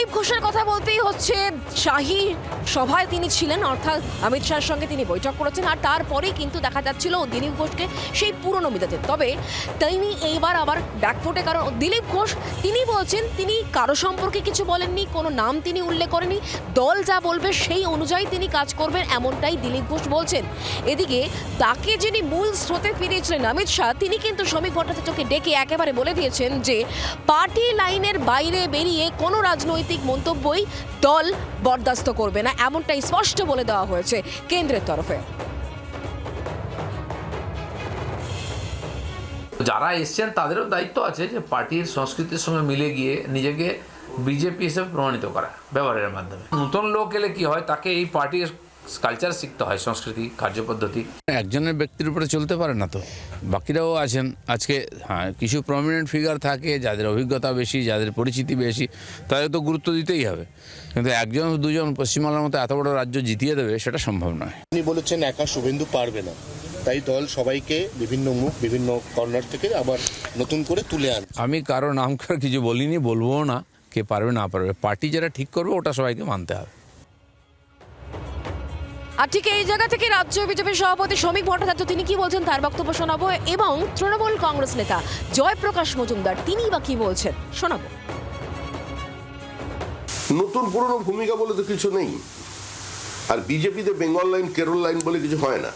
দিলীপ ঘোষের কথা বলতেই হচ্ছে, শাহী সভায় তিনি ছিলেন, অর্থাৎ অমিত শাহের সঙ্গে তিনি বৈঠক করেছেন, আর তারপরেই কিন্তু দেখা যাচ্ছিল দিলীপ ঘোষকে সেই পুরনো মেজাজে। তবে তিনি এইবার আবার ব্যাকফুটে, কারণ দিলীপ ঘোষ তিনি বলছেন তিনি কারো সম্পর্কে কিছু বলেননি, কোনো নাম তিনি উল্লেখ করেনি, দল যা বলবে সেই অনুযায়ী তিনি কাজ করবেন, এমনটাই দিলীপ ঘোষ বলছেন। এদিকে তাকে যিনি মূল স্রোতে ফিরিয়েছিলেন অমিত শাহ, তিনি কিন্তু শ্রমিক ভট্টাচার্যকে ডেকে একেবারে বলে দিয়েছেন যে পার্টি লাইনের বাইরে বেরিয়ে কোনো রাজনৈতিক মন্তব্যই দল বরদাস্ত করবে না, এমনটাই স্পষ্ট বলে দেওয়া হয়েছে কেন্দ্রের তরফে। যারা এসছেন তাদেরও দায়িত্ব আছে যে পার্টির সংস্কৃতির সঙ্গে মিলে গিয়ে নিজেকে বিজেপি হিসেবে প্রমাণিত করা ব্যবহারের মাধ্যমে। নতুন লোক এলে কি হয়, তাকে এই পার্টির কালচার শিখতে হয়, সংস্কৃতি, কার্যপদ্ধতি। একজনের ব্যক্তির উপরে চলতে পারে না তো, বাকিরাও আছেন। আজকে হ্যাঁ, কিছু প্রমিনেন্ট ফিগার থাকে যাদের অভিজ্ঞতা বেশি, যাদের পরিচিতি বেশি, তাদের তো গুরুত্ব দিতেই হবে। কিন্তু একজন দুজন পশ্চিমবাংলার মতো এত বড় রাজ্য জিতিয়ে দেবে সেটা সম্ভব নয়। তিনি বলেছেন একা শুভেন্দু পারবে না, তাই দল সবাইকে বিভিন্ন মুখ বিভিন্ন কর্নার থেকে আবার নতুন করে তুলে আন। আমি কারো নাম করে কিছু বলিনি, বলবো না, কে পারবে না পারবে, পার্টি যারা ঠিক করবে ওটা সবাইকে মানতে হবে। আর ঠিক এই জায়গা থেকে রাজ্য বিজেপির সভাপতি শ্রমিক ভট্টাচার্য তিনি কি বলছেন তার বক্তব্য শোনাবো, এবং তৃণমূল কংগ্রেস নেতা জয়প্রকাশ মজুমদার তিনি বা কি বলছেন শোনাবো। নতুন পুরনো ভূমিকা বলে তো কিছু নেই, আর বিজেপিতে বেঙ্গল লাইন কেরল লাইন বলে কিছু হয় না।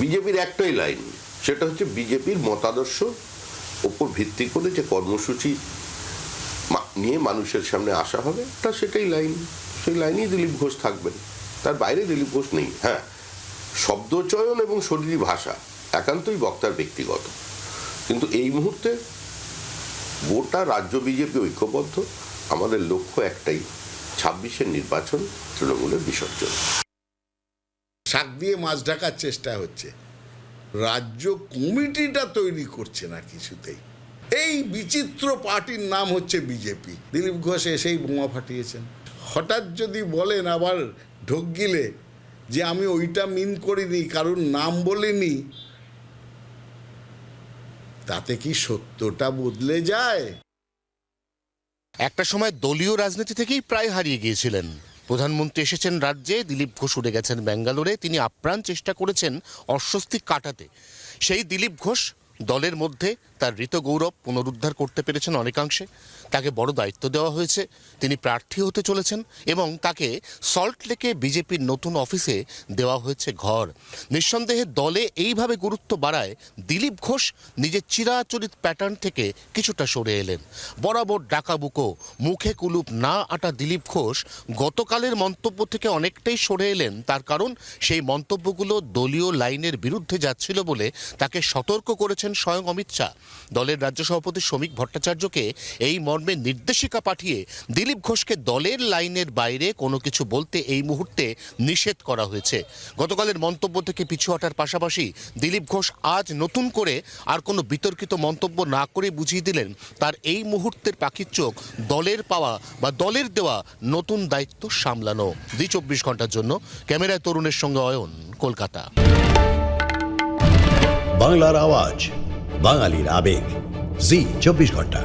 বিজেপির একটাই লাইন, সেটা হচ্ছে বিজেপির মতাদর্শ ওপর ভিত্তি করে যে কর্মসূচি নিয়ে মানুষের সামনে আসা হবে, তা সেটাই লাইন, সেই লাইনেই দিলীপ ঘোষ থাকবেন, তার বাইরে দিলীপ ঘোষ নেই। হ্যাঁ, শব্দচয়ন এবং শরীরী ভাষা একান্তই বক্তার ব্যক্তিগত, কিন্তু এই মুহূর্তে গোটা রাজ্য বিজেপি ঐক্যবদ্ধ। আমাদের লক্ষ্য একটাই, 26-এর নির্বাচন তৃণমূলের বিসর্জন। শাক দিয়ে মাছ ঢাকার চেষ্টা হচ্ছে, রাজ্য কমিটিটা তৈরি করছে না কিছুতেই। এই বিচিত্র পার্টির নাম হচ্ছে বিজেপি। দিলীপ ঘোষ এসেই বোমা ফাটিয়েছেন। হঠাৎ যদি বলেন আবার ঢোক গিলে যে আমি ওইটা মিন করিনি, কারণ নাম বলিনি, তাতে কি সত্যটা বদলে যায়? একটা সময় দলীয় রাজনীতি থেকেই প্রায় হারিয়ে গিয়েছিলেন। প্রধানমন্ত্রী এসেছেন রাজ্যে, দিলীপ ঘোষ উড়ে গেছেন ব্যাঙ্গালোরে। তিনি আপ্রাণ চেষ্টা করেছেন অস্বস্তি কাটাতে। সেই দিলীপ ঘোষ দলের মধ্যে তার ঋত গৌরব পুনরুদ্ধার করতে পেরেছেন অনেকাংশে। তাকে বড় দায়িত্ব দেওয়া হয়েছে, তিনি প্রার্থী হতে চলেছেন, এবং তাকে সল্ট লেকে বিজেপির নতুন অফিসে দেওয়া হয়েছে ঘর। নিঃসন্দেহে দলে এইভাবে গুরুত্ব বাড়ায় দিলীপ ঘোষ নিজের চিরাচরিত প্যাটার্ন থেকে কিছুটা সরে এলেন। বরাবর ডাকাবুকো, মুখে কুলুপ না আটা দিলীপ ঘোষ গতকালের মন্তব্য থেকে অনেকটাই সরে এলেন। তার কারণ সেই মন্তব্যগুলো দলীয় লাইনের বিরুদ্ধে যাচ্ছিল বলে তাকে সতর্ক করেছেন স্বয়ং অমিত শাহ। দলের রাজ্য সভাপতি শ্রমিক ভট্টাচার্যকে এই মর্মে নির্দেশিকা পাঠিয়ে দিলীপ ঘোষকে দলের লাইনের বাইরে কোনো কিছু বলতে এই মুহূর্তে নিষেধ করা হয়েছে। গতকালের মন্তব্য থেকে পিছু হটার পাশাপাশি দিলীপ ঘোষ আজ নতুন করে আর কোনো বিতর্কিত মন্তব্য না করে বুঝিয়ে দিলেন তার এই মুহূর্তের পাখির চোখ দলের পাওয়া বা দলের দেওয়া নতুন দায়িত্ব সামলানো। 24 ঘন্টার জন্য ক্যামেরায় তরুণের সঙ্গে অয়ন, কলকাতা। বাংলার আওয়াজ, বাঙালির আবেগ, জি 24 ঘন্টা।